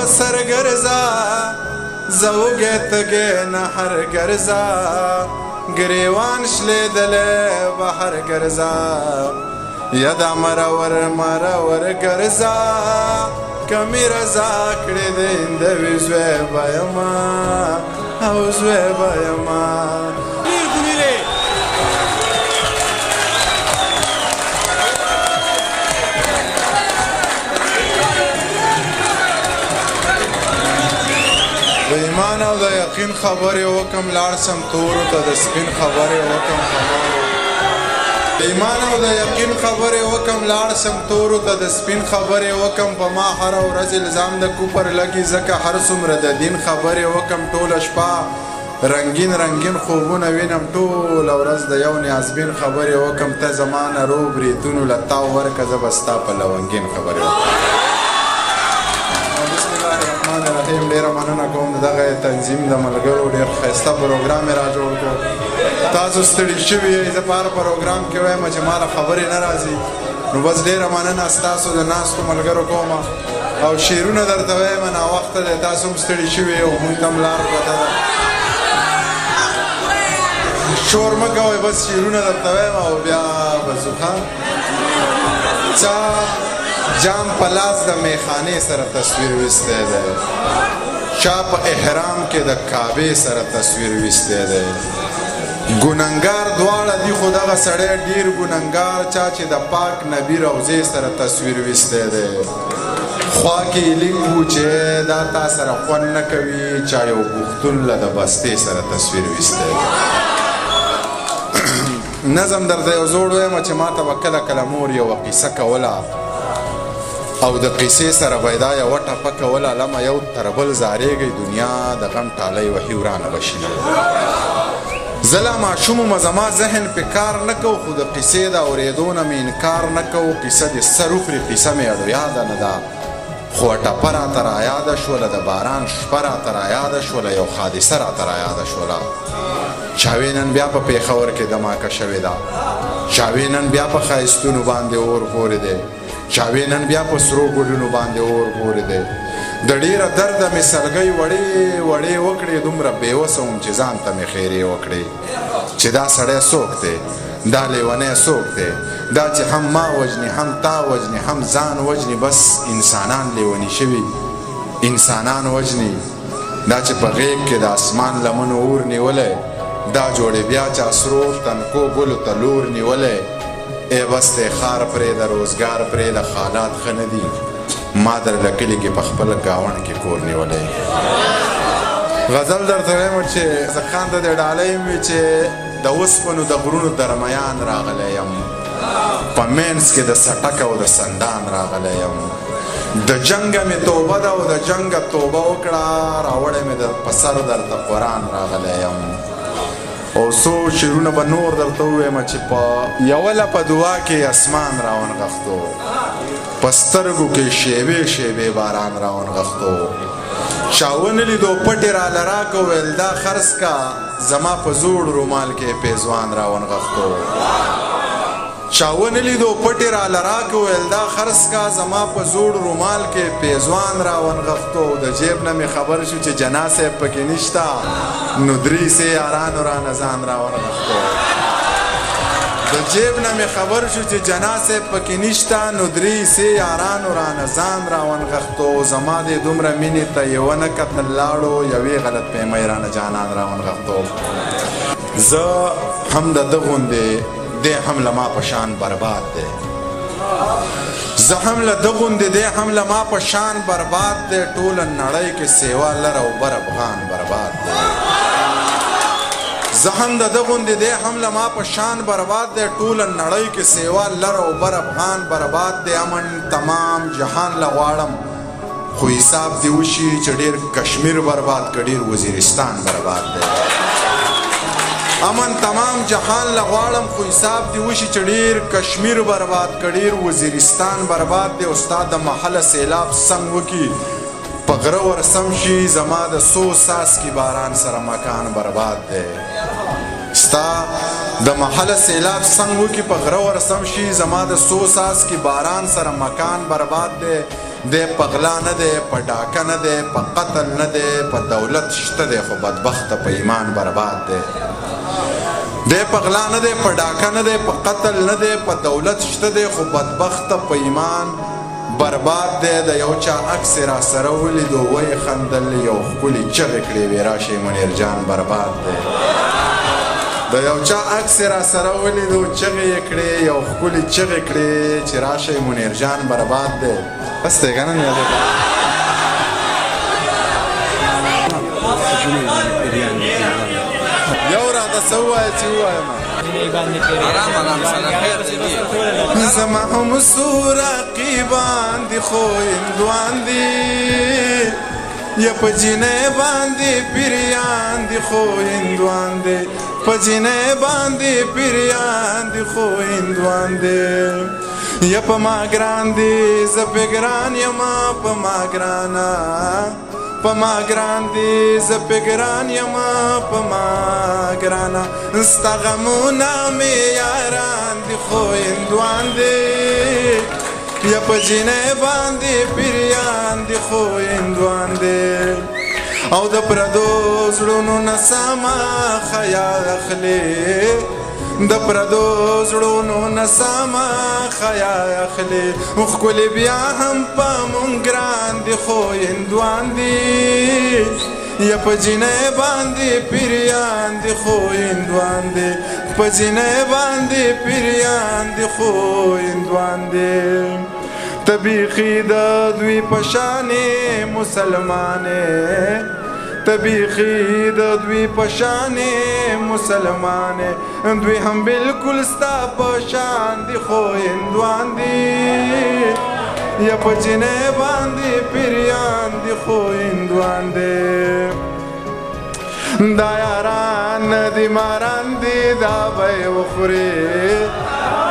سر گرزا زوگه تگه نهر گرزا گریوان شلیدل بحر گرزا یدا مرور گرزا کمی رضا کړی د اندوی زوی بایما او زوی بایما د ایمان او د یقین خبرې وکم لاړ سم تورو ته د سپین خبرې وکم د ایمان او د یقین خبرې وکم لاړ سم تورو ته د سپین خبرې وکم په ما هره ورځ الزام د کوپر لګي ځکه هر څومره د دین خبرې وکم ټوله شپه رنگین رنگین خوبونه وینم ټوله ورځ د یو نیازبین خبرې وکم ته زما نه رو بریتونو له تاو ورکه زه به ستا په لونګین خبرې وکم رحیم ډیره مننه کوم دغه تنظیم د ملګرو ډیر ښایسته پروګرام یې را جوړ کړو تاسو ستړي شوي یئ زه په هر پروګرام کې وایم چې ما له خبرې نه راځي نو بس ډیره مننه ستاسو د ناستو ملګرو کوم او شعرونه درته وایم ناوخته دی تاسو هم ستړي شوي یو مونږ ته هم لار پرته ده شور مه کوئ بس شعرونه درته وایم او بیا به ځو چا جام په لاس د میخانې سره تصویر ویستی دی چا په احرام کې د کعبې سره تصویر ویستی دی ګنهګار دواړه دي خو دغه سړی ډېر ګنهګار چا چې د پاک نبي روضې سره تصویر ویستی دی خوا کې لیک و چې دا تا سره خوند نه کوي چا یو پښتون له د بستې سره تصویر ویستی دی نظم درته یو زوړ وایم چې ما ته به کله کله مور یوه قیصه کوله او د قیسې سره به یې دا یوه ټپه کوله لمه یو تر بل زارېږئ دنیا د غم ټالی وهي ورانه به شینه زه لا ماشوم وم زما ذهن پې کار نه کو خو د قیسې د اورېدو نه مې انکار نه کو قیسه دې سر وخوري قیسه مې اډو یاده نه ده خو ټپه راته رایاده شوله د باران شپه راته رایاده شوله یو حادثه راته رایاده شوله چاوې نن بیا په پېښور کې دماکه شوې ده چاوې نن بیا په ښایستونو باندې اور پورې دی چاوې نن بیا په سرو ګلونو باندې اور پورې دی د ډېره درده مې سلګۍ وړې وړې وکړې دومره بېوسه وم چې ځان ته مې خیرې وکړې چې دا سړی څوک دی دا لیونی څوک دی دا چې هم ما وژني هم تا وژني هم ځان وژني بس انسانان لیوني شوي انسانان وژني دا چې په غیږ کې د اسمان لمنو اور نیولی دا جوړې بیا چا سرو تنکو ګلو ته لور نیولی ای بس دی ښار پرېږده روزګار پرېږده حالات ښه نه دي ما درله کلي کې په خپل ګاونډ کې کور نیولی غزل درته وایم چې زه خان ته دې ډالۍ وي چې د اوسپنو د غرونو درمیان راغلی یم په منځ کې د سټک او د سندان راغلی یم د جنګه مې توبه ده او د جنګه توبه وکړه راوړی مې په سر درته قرآن راغلی یم او څو شعرونه به نور درته ووایم چې په یوه لپه دعا کې اسمان راونغښتو په سترګو کې شیبې شیبې باران راونغښتو چا ونه لیدو پټې راله راکه ویل دا خرڅ کا زما په زوړ رومال کې پیزوان راونغښتو چا ونه لیدو پټې راله راکه ویل دا خرڅ کا زما په زوړ رومال کې پیزوان راونغښتو د جیب نه مې خبر شو چې جنا صاحب پکې نشته نو درې سې یارانو رانه ځان راونغښتو د جیب نه مې خبر شو چې جنا صاحب پکې نشته نو درې سې یارانو رانه ځان راونغښتو زما دې دومره مینې ته یې ونه کتل لاړو یوې غلط فهمۍ رانه جانان راونغښتو زه هم د ده غوندې دی هم له ما په شان برباد دی زه هم له ده غوندې دی هم له ما په شان برباد دی ټوله نړۍ کې سیوا لر او بر افغان برباد دی زه هم د ده غوندې دی هم له ما په شان برباد دی ټوله نړۍ کې سیوا لر او بر افغان برباد دی امن تمام جهان له غواړم خو حساب دې وشي چې ډېر کشمیر برباد که ډېر وزیرستان برباد دی امن تمام جهان لغواړم خو حساب دی وشي چې ډېر کشمیر برباد که ډېر وزیرستان برباد دی استاد د محله سیلاب څنګ وکړي په غره ورسم شي زما د څو څاڅکي باران سره مکان برباد دی ستا د محله سیلاب څنګ وکړي په غره ورسم شي زما د څو څاڅکي باران سره مکان برباد دی دی په غلا نه دی په ډاکه نه دی په قتل نه دی په دولت شته دی خو بدبخته په ایمان برباد دی دی په غلا نه دی په ډاکه نه دی په قتل نه دی په دولت شته دی خو بدبخته په ایمان برباد دی د یو چا عکس را سره ولیدو ویې خندل یو ښکلي چغې کړې وې راشئ منیر جان برباد دی د یو چا عکس را سره ولیدو چغې یې کړې یو ښکلي چغې کړې چې راشئ منیر جان برباد دی بس دی که نه نیازه یو راته څه ووایه چې ووایم زما هم څو رقیبان دي خو هندوان دي یا په جینۍ باندې پیریان دي خو هندوان دي په جینۍ باندې پیریان دي خو هندوان دي یا په ما ګران دي زه پې ګران یمه په ما ګرانه په ما ګران دي زه پې ګران یمه په ما ګرانه ستا غمونه مې یاران دي خو هندوان دي یا په جینۍ باندې پیریان دي خو هندوان دي او د پردو زړونو نه سمه خیال اخلي د پردو زړونو نه سمه خیال اخلي ښکلي بیا هم په مونږ ګران دي خو هندوان دي یا په جینۍ باندې پیریان دي خو هندوان دي په جینۍ باندې پیریان دي خو هندوان دي ته بیخي د دوی په شانې مسلمانې ته بیخي د دوی په شانې مسلمانې دوی هم بلکل ستا په شان دي خو هندوان دي یا په جینۍ باندې پیریان دي خو هندوان دي دا یاران ندي ماران دي دا به یې وخوري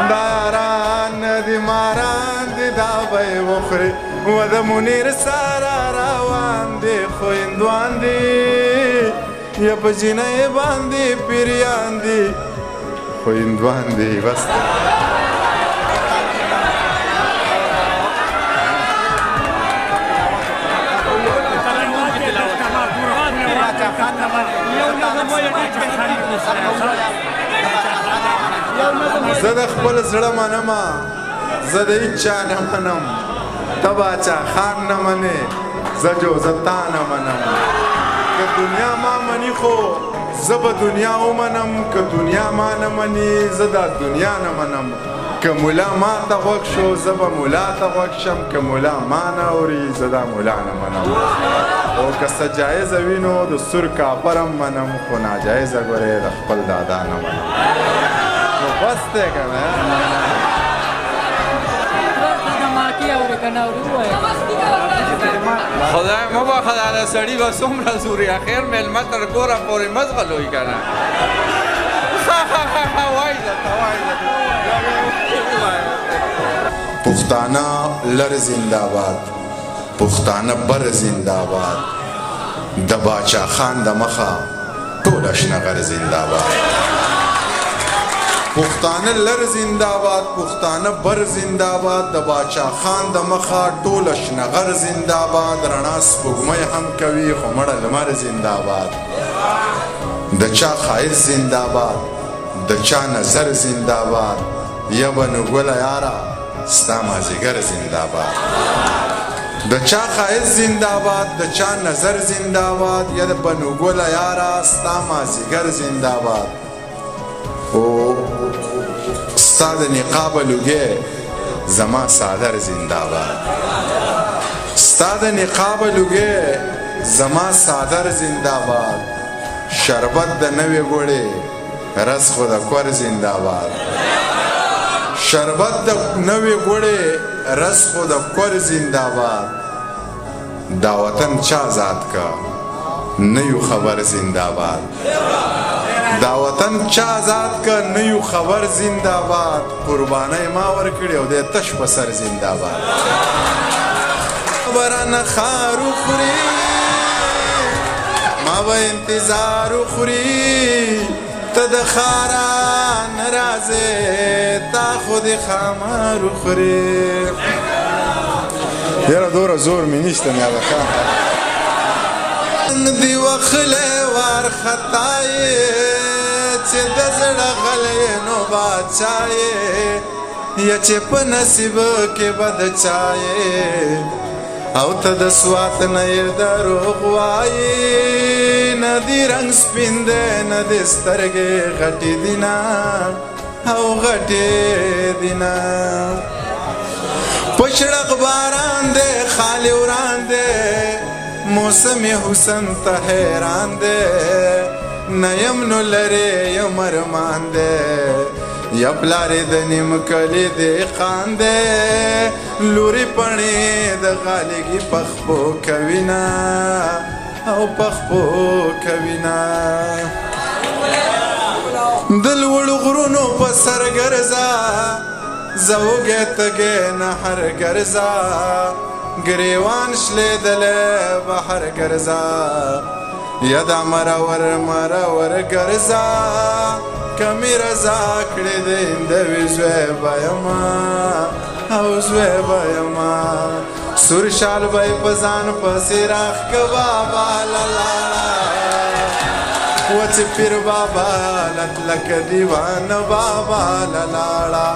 دا یاران ندي ماران دي دا به یې وخوري و د منیر سره روان دي خو هندوان دي یا په جینۍ باندې پیریان دي خو هندوان دي بس زه د خپل زړه منمه زه د هیچا نه منم ته باچا خان نه منې زه جوزه تا نه منم که دنیا ما مني خو زه به دنیا ومنم که دنیا ما نه مني زه دا دنیا نه منم که ملا ما ته غوږ شو زه به ملا ته غوږ شم که ملا ما نه اوري زه دا ملا نه منم او که څه جایزه وي نو د سور کافر هم منم خو ناجایزه ګورې د خپل دادا نه منم نو بس دی که نه خدای مبخل علی سړي به څومره زوري اخر میلمه تر کوره پورې مزغلوي که نه وایي درته وایي پښتانه لر زنده‌باد پښتانه بر زنده‌باد د باچا خان د مخه ټول اشنغر زنده‌باد پښتانه لر زنده‌باد پښتانه بر زنده‌باد د باچا خان د مخه ټول اشنغر زنده‌باد رڼا سپوږمۍ هم کوي خو مړه لمر زنده‌باد د چا ښایست زنده‌باد د چا نظر زنده‌باد یا بنو ګله یاره ستا مازدیګر زنده‌باد د چا ښایست زنده‌باد د چا نظر زنده‌باد یا د بنو ګله یاره ستا مازدیګر زنده‌باد او ستا د نقاب لوګې زما صادر زنده‌باد ستا د نقاب لوګې زما صادر زنده‌باد شربت د نوې ګوړې رس خو د کور زنده‌باد شربت د نوې ګوړې رس خو د کور زنده‌باد دا وطن چا ذات کا نه یو خبر زنده‌باد دا وطن چا ذات کا نه یو خبر زنده‌باد قربانۍ ما ورکړې او د تش په سر زنده‌باد برانه خارو خوري ما به انتظار خوري ته د خاران رازې تا خو د خامار خوري یاره دوره زور مې نشته مې هلکان دی وخلی وارخطا یې چې د زړه غلی نو باچا یې یا چې په نصیب کې بد چا یې او ته د سوات نه یې دروغ وایې نه دې رنګ سپین دی نه دې سترګې غټې دي نه او غټې دي نه په شړق باران دی خالي وران دی موسم حسن ته حیران دی نه یم نو لرې یم ارمان دی یا پلارې د نیم کلي دهقان دی لورې پڼې د غالګي پخپو کوي نه او پخپو کوي نه د لوړو غرونو په سر ګرځه زه وږی تږی نهر ګرځه ګریوان شلېدلی بهر ګرځه یا دا مرور مرور ګرځه کمی رضا کړې د هندوي زوی به یما او زوی به یما سور شال به یې په ځان پسې راښکه بابا لالاړه و چې پیر بابا لتلکه دیوانه بابا لالاړه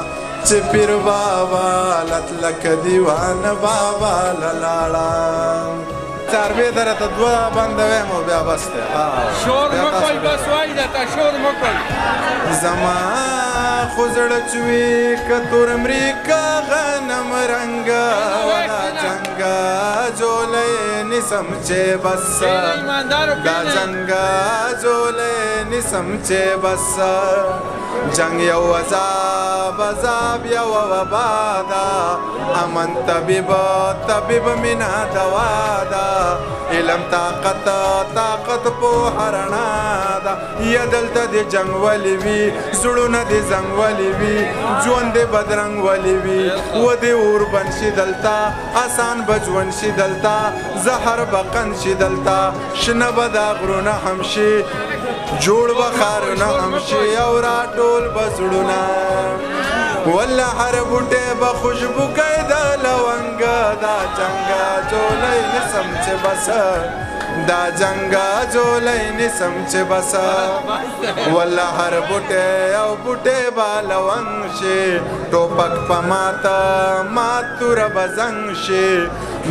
چې پیر بابا لتلکه دیوانه بابا لالاړه څاروي درته دوه بندویم او بیا بس دی شور مه کوئ بس وایي درته شور مه کوئ زما خو زړه چې وي که تور مري که غنم رنګه ولا جنګه جولی نیسم چې بس دا جنګه جولی نیسم چې بس جنگ یو عذاب عذاب یو وبا ده امن طبیب طبیب مینا دوا ده علم طاقت طاقت پوهه رڼا ده یا دلته د جنګ ولې وي زړونه د زنګ ولې وي ژوند د بدرنګ ولې وي و د اور بند شي دلته آسان به ژوند شي دلته زهر به قند شي دلته شنه به دا غرونه هم شي جوړ به ښارونه هم شي او راټول به زړونه والله هر بوټی به خوشبو کوي د لونګه دا جنګه جولی نسم چې بس دا جنګه جولی نسم چې بس والله هر بوټی او بوټی به لونګ شي ټوپک په ماته مات توره به زنګ شي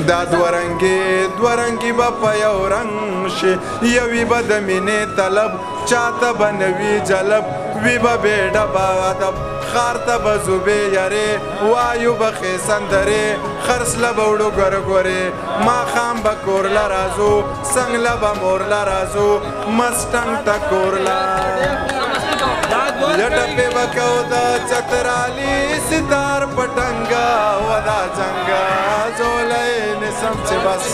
دا دورنګي به په یو رنګ شي یوی به د مینې طلب چاته به نوي جلب وی به بیډه به ادب خار ته به زوبې یارې وایو به ښې سندرې خرڅله به وړو ګورګورې ماښام به کورله راځو څنګله به مورله راځو مسټنګ ته کورله لټپې به کوو د چترالي ستار پټنګه و دا جنګه جولی نسم چې بس